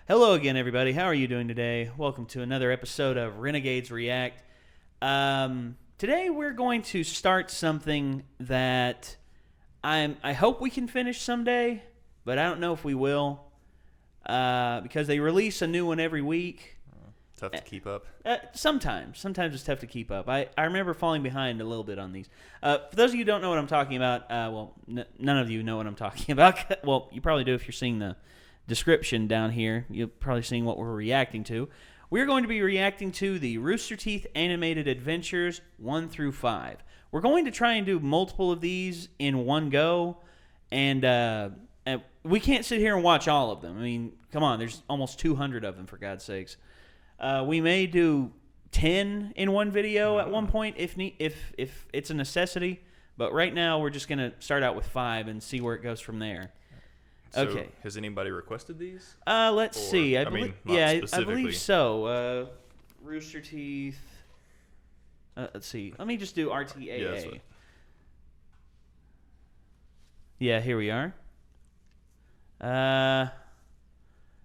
Hello again, everybody. How are you doing today? Welcome to another episode of Renegades React. Today we're going to start something that I hope we can finish someday, but I don't know if we will because they release a new one every week. Tough to keep up. Sometimes it's tough to keep up. I remember falling behind a little bit on these. For those of you who don't know what I'm talking about, none of you know what I'm talking about. Well, you probably do if you're seeing the description down here. You're probably seeing what we're reacting to. We're going to be reacting to the Rooster Teeth Animated Adventures 1 through 5. We're going to try and do multiple of these in one go, and we can't sit here and watch all of them. I mean, come on, there's almost 200 of them, for God's sakes. We may do 10 in one video at one point if it's a necessity, but right now we're just going to start out with 5 and see where it goes from there. So Okay. Has anybody requested these? Let's see. I believe so. Rooster Teeth. Let's see. Let me just do RTAA. Yeah, here we are.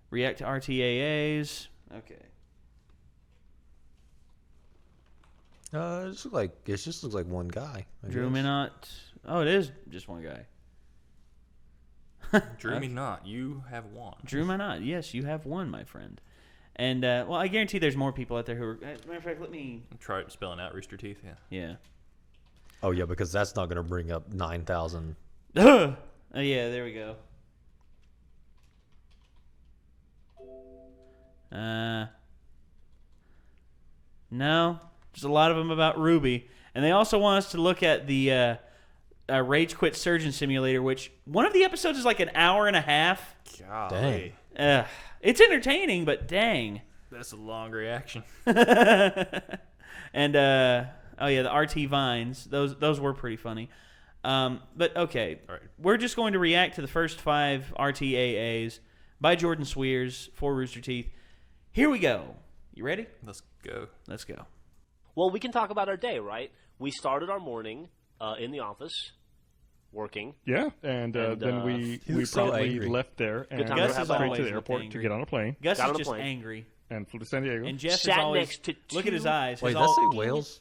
React to RTAAs. Okay. It just looks like one guy. Drew me not. Oh, it is just one guy. Drew me not. You have won. Drew me not. Yes, you have won, my friend. And well, I guarantee there's more people out there who are. As a matter of fact, let me try spelling out Rooster Teeth. Yeah. Oh yeah, because that's not going to bring up 9,000. Oh yeah, there we go. No, there's a lot of them about Ruby, and they also want us to look at the Rage Quit Surgeon Simulator, which one of the episodes is like an hour and a half. Golly. Dang. It's entertaining, but dang. That's a long reaction. And oh yeah, the RT Vines, those were pretty funny. But okay, all right. We're just going to react to the first 5 RTAAs by Jordan Swears for Rooster Teeth. Here we go. You ready? Let's go. Let's go. Well, we can talk about our day, right? We started our morning in the office, working. Yeah, and then we so promptly angry. left there and time to went have straight always to the looked airport angry. to get on a plane Gus Got is on a just plane. angry. and flew to San Diego. And Jeff Sat is always next to look at his eyes. Wait, His that's all, say whales?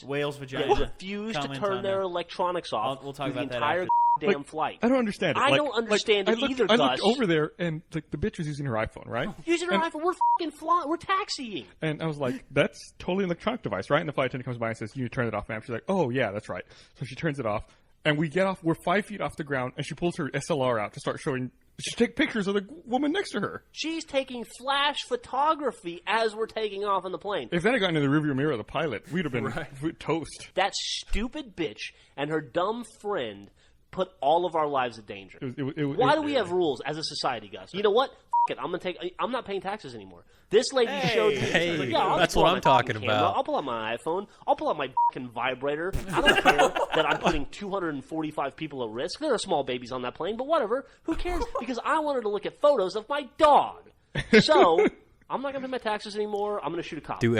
whales vagina. They refused to Comment turn on their that. electronics off We'll talk through the about that entire after. damn flight. I don't understand it. I Like- don't understand I it looked, either, I looked Gus. over there, and like the bitch was using her iPhone, right? Using our and- iPhone, we're fucking flying. We're taxiing. And I was like, that's totally an electronic device, right? And the flight attendant comes by and says, you need to turn it off, ma'am. She's like, oh, yeah, that's right. So she turns it off, and we get off. We're 5 feet off the ground, and she pulls her SLR out to start showing. She take pictures of the woman next to her. She's taking flash photography as we're taking off in the plane. If that had gotten in the rearview mirror of the pilot, we'd have been toast. That stupid bitch and her dumb friend put all of our lives in danger. Why do we have rules as a society, Gus? You know what? F it. I'm not paying taxes anymore. This lady showed me. Hey, like, yeah, I'll that's pull what out I'm my talking fucking camera. about. I'll pull out my iPhone. I'll pull out my fucking vibrator. I don't care that I'm putting 245 people at risk. There are small babies on that plane, but whatever. Who cares? Because I wanted to look at photos of my dog. So I'm not going to pay my taxes anymore. I'm going to shoot a cop. Do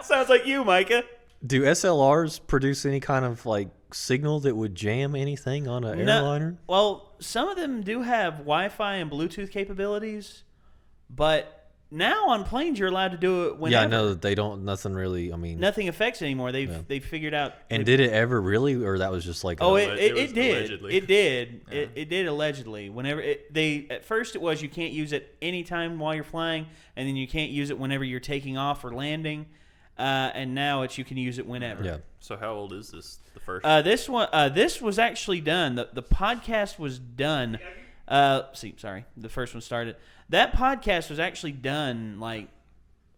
Sounds like you, Micah. do SLRs produce any kind of like signal that would jam anything on an airliner? Well, some of them do have Wi-Fi and Bluetooth capabilities, but now on planes you're allowed to do it whenever. Yeah, I know that they don't. Nothing really. I mean, Nothing affects anymore. They've figured out. and did it ever really, or that was just like? Oh, a, it was did. allegedly. It did. Yeah. It did allegedly. Whenever at first it was you can't use it anytime while you're flying, and then you can't use it whenever you're taking off or landing, and now it's you can use it whenever. yeah. So how old is this? The first? This was actually done. The podcast was done. Sorry, the first one started. That podcast was actually done like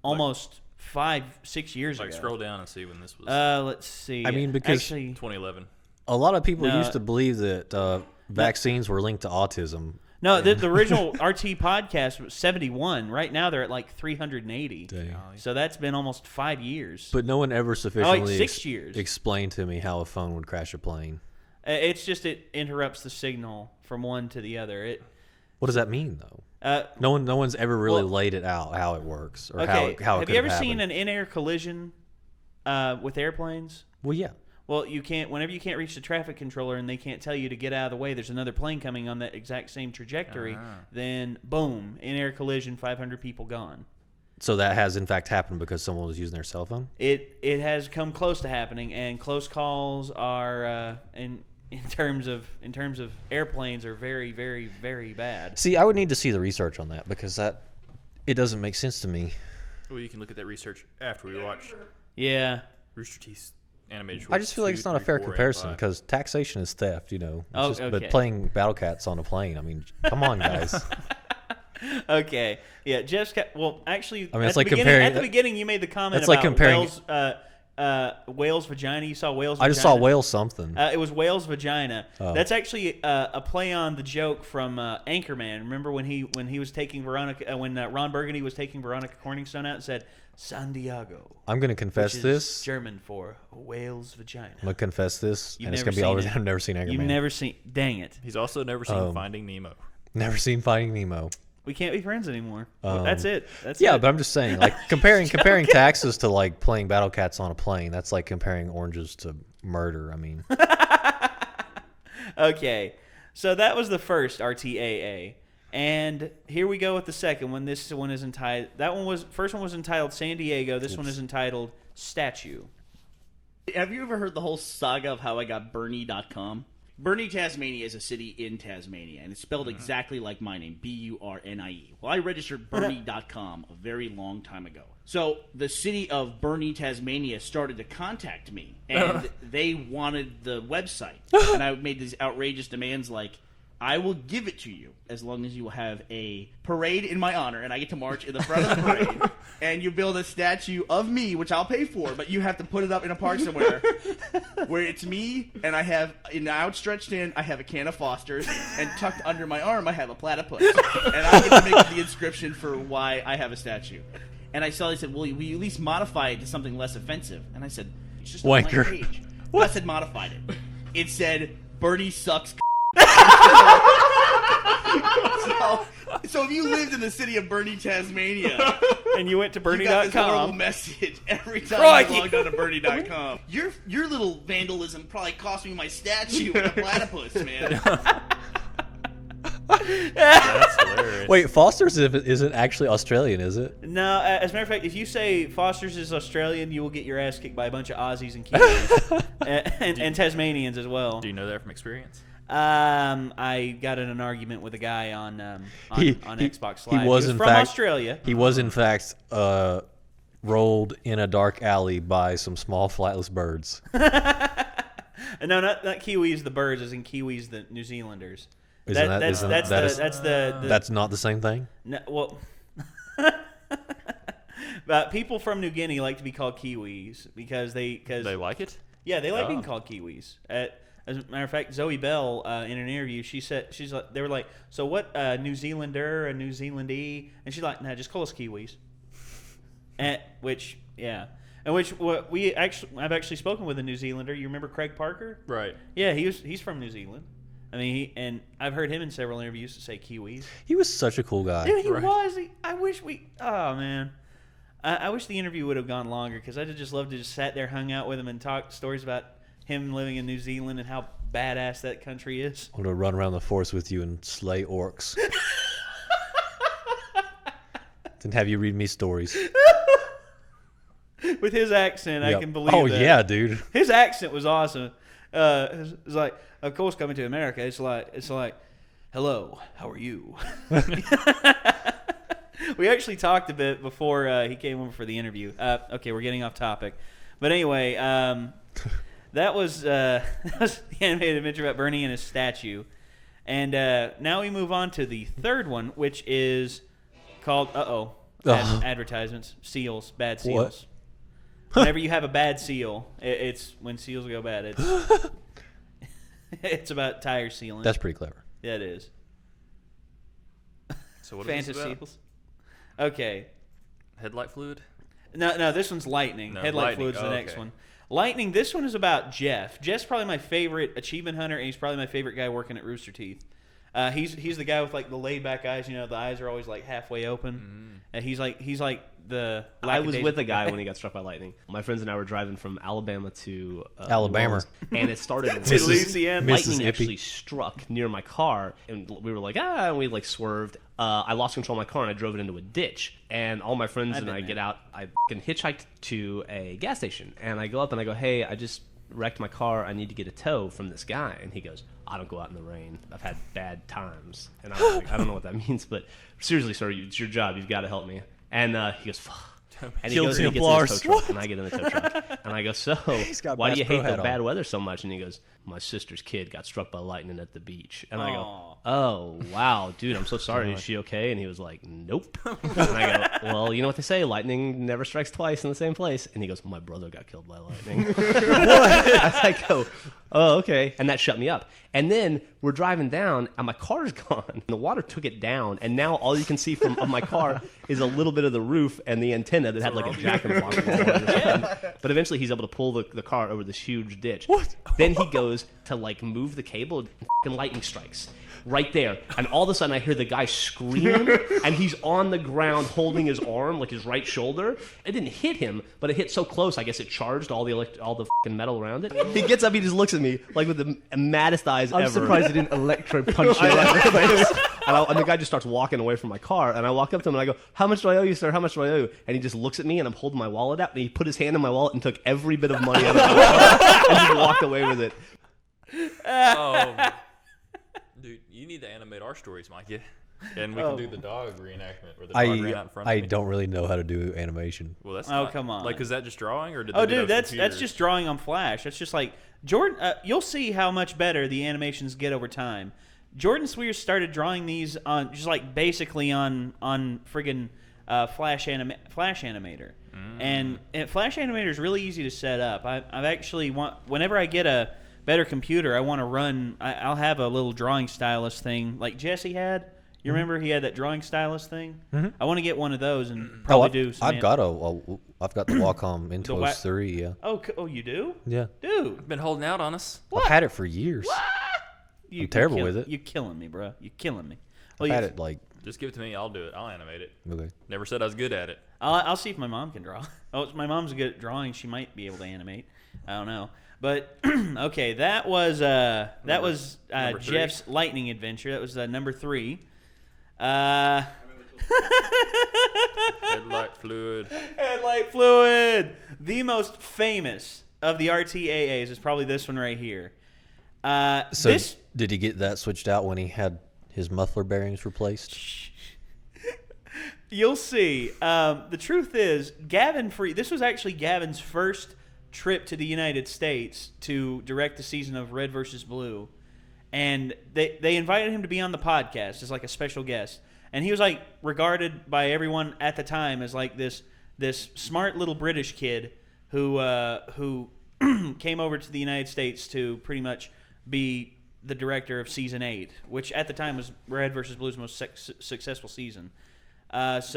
almost 5-6 years ago. Scroll down and see when this was. Let's see. I mean, because- actually, 2011. A lot of people No. used to believe that vaccines were linked to autism. no, the original RT podcast was 71. Right now they're at like 380. Dang. So that's been almost 5 years. But no one ever sufficiently 6 years. explained to me how a phone would crash a plane. It's just it interrupts the signal from one to the other. What does that mean, though? No one's ever really laid it out how it works or how it have could you ever happen. seen an in-air collision with airplanes? Well, yeah. Well, you can't. Whenever you can't reach the traffic controller and they can't tell you to get out of the way, there's another plane coming on that exact same trajectory. Then boom, in-air collision, 500 people gone. So that has in fact happened because someone was using their cell phone? It has come close to happening, and close calls are in terms of airplanes are very, very, very bad. See, I would need to see the research on that because it doesn't make sense to me. Well, you can look at that research after we watch Yeah. Rooster Teeth's animated shorts. I just feel like it's not a 2, 3, fair 4, and comparison 5. because taxation is theft, It's Oh, just, okay. But playing Battle Cats on a plane, I mean, come on, guys. Okay. Yeah. Jeff's well, actually, I mean, it's at like the beginning, comparing- at the beginning, you made the comment That's about like comparing- whale's vagina. You saw whale's. I vagina. just saw whale something. It was whale's vagina. Oh. That's actually a play on the joke from Anchorman. Remember when he was taking Veronica when Ron Burgundy was taking Veronica Corningstone out and said San Diego. I'm going to confess which is this. German for whale's vagina. I'm going to confess this, You've and it's never going to be all seen it. I've never seen Anchorman. You've never seen. Dang it. He's also never seen Finding Nemo. Never seen Finding Nemo. We can't be friends anymore. That's it. That's Yeah, it. but I'm just saying, like comparing taxes to like playing Battle Cats on a plane. That's like comparing oranges to murder. I mean, Okay, so that was the first RTAA, and here we go with the second one. This one is entitled. First one was entitled San Diego. This one is entitled Statue. Have you ever heard the whole saga of how I got Bernie.com? Bernie, Tasmania is a city in Tasmania, and it's spelled exactly like my name, B-U-R-N-I-E. Well, I registered Bernie.com a very long time ago. So the city of Bernie, Tasmania started to contact me, and they wanted the website. And I made these outrageous demands like, I will give it to you as long as you will have a parade in my honor, and I get to march in the front of the parade, and you build a statue of me, which I'll pay for, but you have to put it up in a park somewhere where it's me, and I have, in the outstretched hand, I have a can of Foster's, and tucked under my arm, I have a platypus. And I get to make the inscription for why I have a statue. And I saw, they said, well, will you at least modify it to something less offensive? And I said, it's just a blank Wanker. page. I said modified it. It said, Bernie sucks. So if you lived in the city of Bernie, Tasmania, And you went to you got this horrible Bernie.com. message every time Crikey. I logged on to Bernie.com. Your little vandalism probably cost me my statue and a platypus, man. That's hilarious. wait, Foster's isn't actually Australian, is it? No, as a matter of fact, if you say Foster's is Australian, you will get your ass kicked by a bunch of Aussies and Kiwis and Tasmanians as well. Do you know that from experience? I got in an argument with a guy on Xbox Live. He was in from fact Australia. He was in fact rolled in a dark alley by some small flightless birds. No, not Kiwis, the birds, as in Kiwis, the New Zealanders. Isn't that- That's not the same thing. No, well, but people from New Guinea like to be called Kiwis because They like it? yeah, they like being Oh. called Kiwis. As a matter of fact, Zoe Bell in an interview, she said they were like, so what? New Zealander, a New Zealandee, and she's like, nah, just call us Kiwis. I've actually spoken with a New Zealander. You remember Craig Parker? Right. Yeah, he's from New Zealand. I mean, and I've heard him in several interviews to say Kiwis. He was such a cool guy. Yeah, he Right. was. I wish we. Oh man, I wish the interview would have gone longer because I'd have just loved to just sat there, hung out with him, and talk stories about him living in New Zealand and how badass that country is. I want to run around the forest with you and slay orcs. Then have you read me stories. With his accent, I Yep. can believe. Oh that. yeah, dude. His accent was awesome. It's like, of course, coming to America, it's like, hello, how are you? We actually talked a bit before he came over for the interview. Okay, we're getting off topic, but anyway, that was the animated adventure about Bernie and his statue, and now we move on to the third one, which is called advertisements, seals, bad seals. What? Whenever you have a bad seal, it's when seals go bad. It's about tire sealing. That's pretty clever. Yeah, it is. So what is this Fantasy about? seals. Okay. Headlight Fluid? No, this one's Lightning. No, Headlight Lightning. Fluid's the Oh, next okay. one. Lightning, this one is about Jeff. Jeff's probably my favorite achievement hunter, and he's probably my favorite guy working at Rooster Teeth. He's the guy with like the laid back eyes. You know, the eyes are always like halfway open. And he's like the. I was with a guy when he got struck by lightning. My friends and I were driving from Alabama to Alabama. New Orleans, and it started. To Louisiana. Lightning Mississippi. actually struck near my car, and we were like, and we like swerved. I lost control of my car, and I drove it into a ditch. And all my friends and I get out. I fucking hitchhiked to a gas station, and I go up and I go, hey, I just wrecked my car. I need to get a tow from this guy. And he goes, I don't go out in the rain. I've had bad times. And I was like, I don't know what that means, but seriously, sir, it's your job. You've got to help me. And he goes, fuck. And he goes and he gets in his tow truck, and I get in the tow truck. And I go, so, why do you hate the bad weather so much? And he goes, my sister's kid got struck by lightning at the beach. And I go, oh, wow, dude, I'm so sorry. Is she okay? And he was like, nope. And I go, well, you know what they say, lightning never strikes twice in the same place. And he goes, my brother got killed by lightning. I go, oh, okay. And that shut me up. And then we're driving down, and my car's gone. The water took it down, and now all you can see of my car is a little bit of the roof and the antenna that had like a jack-in-the-box on it or something. But eventually he's able to pull the car over this huge ditch. What? Then he goes to like move the cable, and fucking lightning strikes right there. And all of a sudden I hear the guy scream, and he's on the ground holding his arm, like his right shoulder. It didn't hit him, but it hit so close, I guess it charged all the fucking metal around it. He gets up, he just looks at me like with the maddest eyes ever. I'm surprised he didn't electro punch you right in the face. And the guy just starts walking away from my car, and I walk up to him and I go, how much do I owe you, sir? How much do I owe you? And he just looks at me, and I'm holding my wallet out, and he put his hand in my wallet and took every bit of money out of my wallet and just walked away with it. Oh, dude, you need to animate our stories, Mikey. And we can do the dog reenactment where the dog ran out in front of me. I don't really know how to do animation. Well, that's come on. Like, is that just drawing, or did Oh, they do dude, that that's just drawing on Flash. That's just like Jordan. You'll see how much better the animations get over time. Jordan Swears started drawing these on just like basically on friggin' Flash Animator, and Flash Animator is really easy to set up. I've actually whenever I get a better computer, I want to run. I'll have a little drawing stylus thing like Jesse had. You remember he had that drawing stylus thing? I want to get one of those and probably do some. I've got the Wacom Intuos 3. Yeah. Oh, you do? Yeah. Dude, been holding out on us. I've had it for years. I'm terrible with it. You're killing me, bro. You're killing me. I've had it like. Just give it to me. I'll do it. I'll animate it. Okay. Never said I was good at it. I'll see if my mom can draw. Oh, my mom's good at drawing. She might be able to animate. I don't know. But okay, that was Jeff's lightning adventure. That was number 3. Headlight Fluid. Headlight Fluid. The most famous of the RTAAs is probably this one right here. Did he get that switched out when he had his muffler bearings replaced? You'll see. The truth is, this was actually Gavin's first trip to the United States to direct the season of Red vs. Blue. And they invited him to be on the podcast as like a special guest. And he was like regarded by everyone at the time as like this smart little British kid who came over to the United States to pretty much be the director of season 8, which at the time was Red vs. Blue's most successful season. This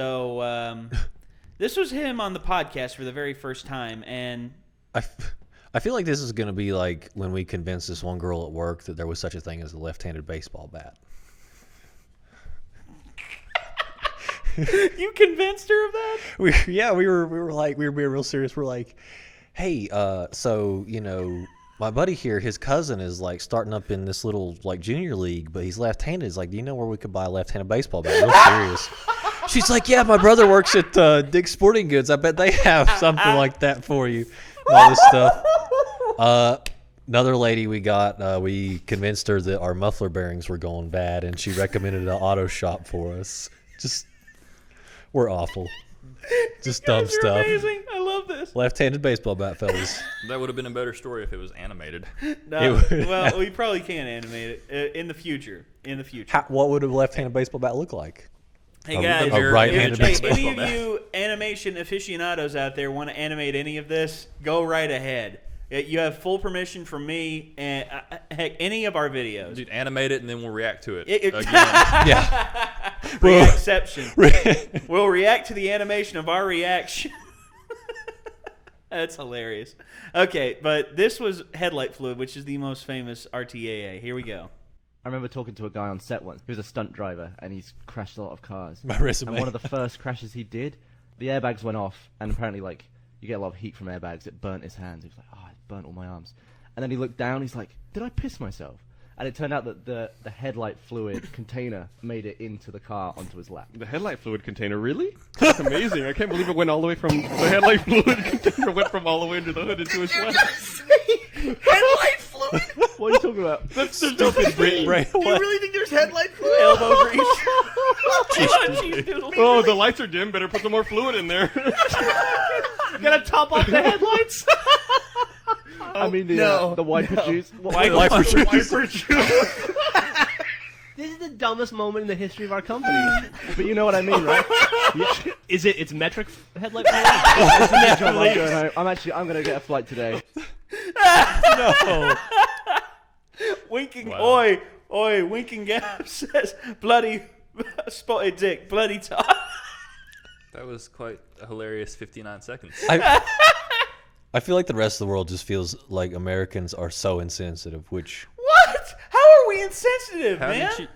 was him on the podcast for the very first time, and I feel like this is going to be like when we convinced this one girl at work that there was such a thing as a left-handed baseball bat. You convinced her of that? We were being real serious. We're like, hey, so my buddy here, his cousin is like starting up in this little like junior league, but he's left-handed. He's like, do you know where we could buy a left-handed baseball bat? Real serious. She's like, yeah, my brother works at Dick's Sporting Goods. I bet they have something like that for you. And all this stuff. Another lady we convinced her that our muffler bearings were going bad, and she recommended an auto shop for us. We're awful. Just dumb stuff. Amazing. I love this. Left-handed baseball bat, fellas. That would have been a better story if it was animated. No, well, we probably can't animate it in the future. What would a lefts-handed baseball bat look like? Hey guys, a right-handed if any of you animation aficionados out there want to animate any of this, go right ahead. You have full permission from me and heck, any of our videos. Dude, animate it and then we'll react to it again. Yeah. Reactception. We'll react to the animation of our reaction. That's hilarious. Okay, but this was Headlight Fluid, which is the most famous RTAA. Here we go. I remember talking to a guy on set once. He was a stunt driver, and he's crashed a lot of cars. My resume. And one of the first crashes he did, the airbags went off, and apparently, like, you get a lot of heat from airbags. It burnt his hands. He was like, oh, it burnt all my arms. And then he looked down. He's like, did I piss myself? And it turned out that the headlight fluid container made it into the car onto his lap. The headlight fluid container, really? That's amazing. I can't believe it went all the way from the headlight fluid container went from all the way into the hood into his lap. Headlight fluid? What are you talking about? That's stupid brain. Right. Do you really think there's headlight fluid? Elbow grease. Oh, the lights are dim. Better put some more fluid in there. Gotta top off the headlights. I mean, the wiper juice. Wiper juice. This is the dumbest moment in the history of our company. But you know what I mean, right? Yeah. Is it? It's metric headlight fluid? I'm gonna get a flight today. No. Winking, Wow. oi, winking Gap says, bloody spotted dick, bloody top. That was quite a hilarious 59 seconds. I feel like the rest of the world just feels like Americans are so insensitive, which... What? How are we insensitive, How man? did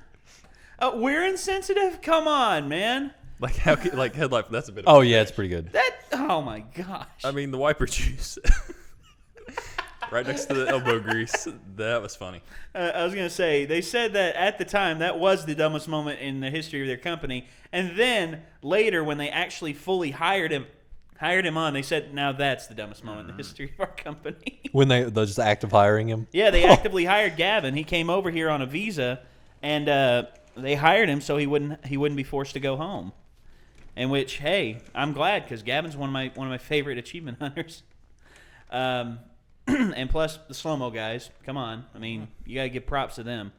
We're insensitive? Come on, man. like headlight? That's a bit. Oh, yeah, it's pretty good. Oh my gosh. I mean, the wiper juice. Right next to the elbow grease. That was funny. I was going to say, they said that at the time, that was the dumbest moment in the history of their company. And then later, when they actually fully hired him on, they said, now that's the dumbest moment in the history of our company. When they just active hiring him? Yeah, they actively hired Gavin. He came over here on a visa, and they hired him so he wouldn't be forced to go home. In which, hey, I'm glad, because Gavin's one of my favorite achievement hunters. And plus the slow-mo guys. Come on. I mean, you got to give props to them.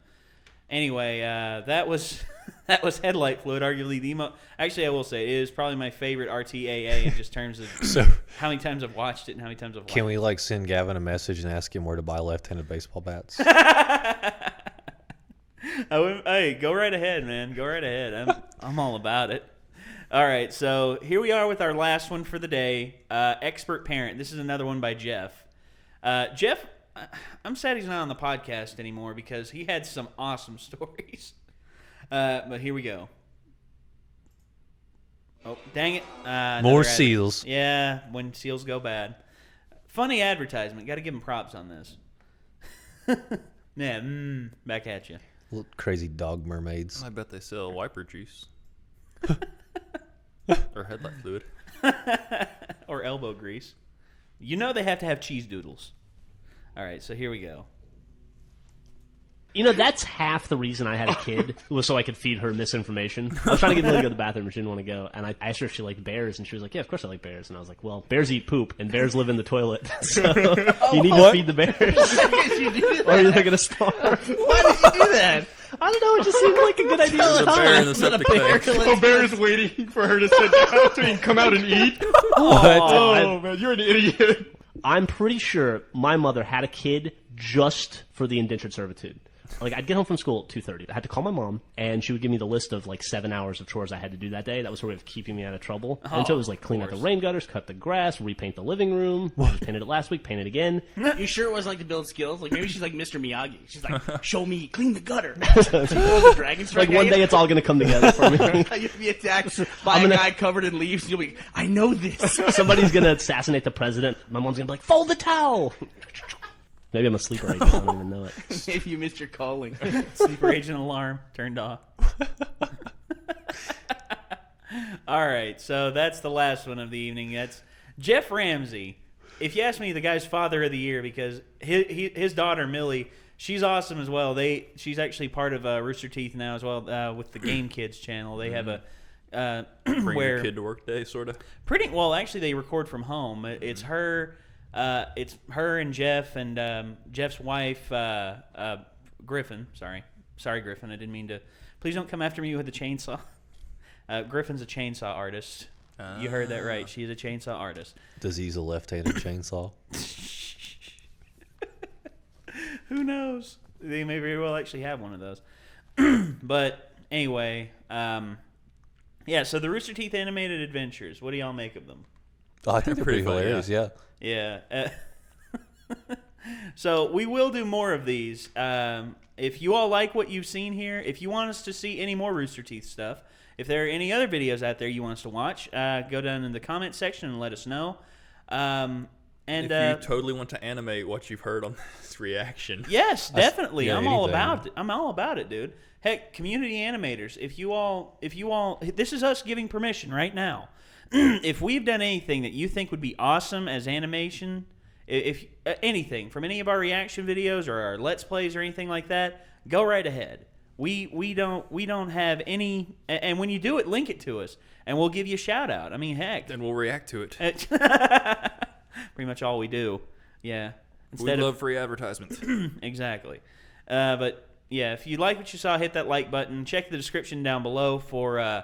Anyway, that was Headlight Fluid, arguably actually, I will say, it is probably my favorite RTAA in just terms of how many times I've watched it and how many times I've watched it. Can we, send Gavin a message and ask him where to buy left-handed baseball bats? Hey, go right ahead, man. Go right ahead. I'm all about it. All right, so here we are with our last one for the day. Expert Parent. This is another one by Jeff. Jeff, I'm sad he's not on the podcast anymore because he had some awesome stories. But here we go. Oh, dang it. More seals. Yeah, when seals go bad. Funny advertisement. Got to give him props on this. Yeah, back at you. Little crazy dog mermaids. I bet they sell wiper juice. Or headlight fluid. Or elbow grease. You know they have to have cheese doodles. All right, so here we go. You know, that's half the reason I had a kid, was so I could feed her misinformation. I was trying to get Lily to go to the bathroom, but she didn't want to go. And I asked her if she liked bears, and she was like, yeah, of course I like bears. And I was like, well, bears eat poop, and bears live in the toilet. So you need to feed the bears. Or you're going to starve. Why did you do that? I don't know, it just seemed like a good idea. There's a bear in the septic tank. Oh, Bear's waiting for her to sit down so he can come out and eat. Oh, man, you're an idiot. I'm pretty sure my mother had a kid just for the indentured servitude. Like, I'd get home from school at 2:30. I had to call my mom, and she would give me the list of, 7 hours of chores I had to do that day. That was her way of keeping me out of trouble. And so it was, clean out the rain gutters, cut the grass, repaint the living room. I just painted it last week, paint it again. You sure it wasn't to build skills? Maybe she's like Mr. Miyagi. She's like, show me, clean the gutter. The dragon strike One day it's all going to come together for me. You'll be attacked by a guy covered in leaves. And you'll be, I know this. Somebody's going to assassinate the president. My mom's going to be like, fold the towel. Maybe I'm a sleeper agent. I don't even know it. Maybe you missed your calling. Sleeper agent alarm turned off. All right, so that's the last one of the evening. That's Jeff Ramsey. If you ask me, the guy's father of the year because his daughter Millie, she's awesome as well. She's actually part of Rooster Teeth now as well with the Game Kids channel. They have a Bring where your kid to work day, sort of. pretty well. Actually, they record from home. It's her. It's her and Jeff and Jeff's wife, Griffin. Sorry, Griffin. I didn't mean to. Please don't come after me with a chainsaw. Griffin's a chainsaw artist. You heard that right. She's a chainsaw artist. Does he use a left-handed chainsaw? Who knows? They may very well actually have one of those. But anyway, yeah. So the Rooster Teeth animated adventures. What do y'all make of them? Oh, I think they're pretty fun, hilarious, yeah. Yeah. So we will do more of these. If you all like what you've seen here, if you want us to see any more Rooster Teeth stuff, if there are any other videos out there you want us to watch, go down in the comment section and let us know. And if you totally want to animate what you've heard on this reaction, yes, definitely. yeah, I'm all anything. about it. I'm all about it, dude. Heck, community animators, if you all, this is us giving permission right now. If we've done anything that you think would be awesome as animation, if anything from any of our reaction videos or our Let's Plays or anything like that, go right ahead. We don't have any, and when you do it, link it to us, and we'll give you a shout out. I mean, heck, then we'll react to it. pretty much all we do. Yeah, We love free advertisements. exactly. But yeah, if you like what you saw, hit that like button. Check the description down below for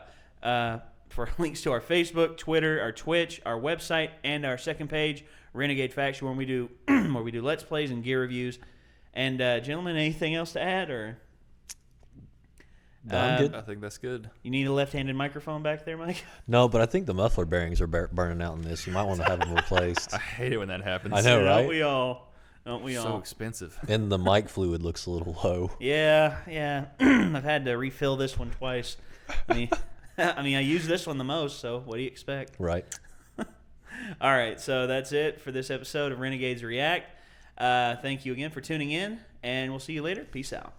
links to our Facebook, Twitter, our Twitch, our website, and our second page, Renegade Faction, where we do Let's Plays and gear reviews. And gentlemen, anything else to add, or No, I'm good. I think that's good. you need a left-handed microphone back there, Mike? No, but I think the muffler bearings are burning out in this. You might want to have them replaced. I hate it when that happens. I know, right? Don't we all? Don't we So all? expensive. And the mic fluid looks a little low. Yeah. I've had to refill this one twice. I use this one the most, so what do you expect? Right. All right, so that's it for this episode of Renegades React. Thank you again for tuning in, and we'll see you later. Peace out.